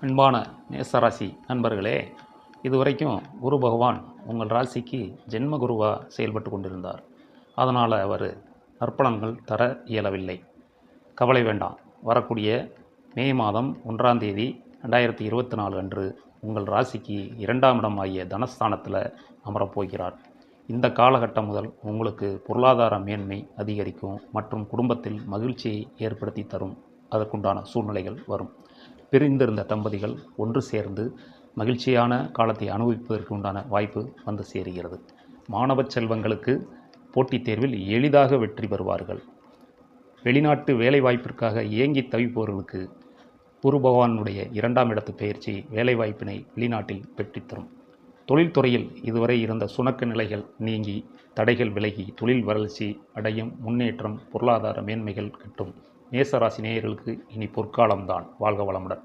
அன்பான மேசராசி நண்பர்களே, இதுவரைக்கும் குரு பகவான் உங்கள் ராசிக்கு ஜென்ம குருவாக செயல்பட்டு கொண்டிருந்தார். அதனால் அவர் நற்பலன்கள் தர இயலவில்லை. கவலை வேண்டாம். வரக்கூடிய மே மாதம் 1ஆம் தேதி 2024 அன்று உங்கள் ராசிக்கு 2ஆம் இடம் ஆகிய தனஸ்தானத்தில் அமரப்போகிறார். இந்த காலகட்டம் முதல் உங்களுக்கு பொருளாதார மேன்மை அதிகரிக்கும் மற்றும் குடும்பத்தில் மகிழ்ச்சியை ஏற்படுத்தி தரும். அதற்குண்டான சூழ்நிலைகள் வரும். பிரிந்திருந்த தம்பதிகள் ஒன்று சேர்ந்து மகிழ்ச்சியான காலத்தை அனுபவிப்பதற்கு உண்டான வாய்ப்பு வந்து சேருகிறது. மாணவ செல்வங்களுக்கு போட்டித் தேர்வில் எளிதாக வெற்றி பெறுவார்கள். வெளிநாட்டு வேலை வாய்ப்பிற்காக ஏங்கி தவிப்பவர்களுக்கு குரு பகவானுடைய 2ஆம் இடத்து பயிற்சி வேலைவாய்ப்பினை வெளிநாட்டில் பெற்றுத்தரும். தொழில்துறையில் இதுவரை இருந்த சுணக்க நிலைகள் நீங்கி தடைகள் விலகி தொழில் வளர்ச்சி அடையும். முன்னேற்றம், பொருளாதார மேன்மைகள் கிட்டும். மேசராசி நேயர்களுக்கு இனி பொற்காலம்தான். வாழ்க வளமுடன்.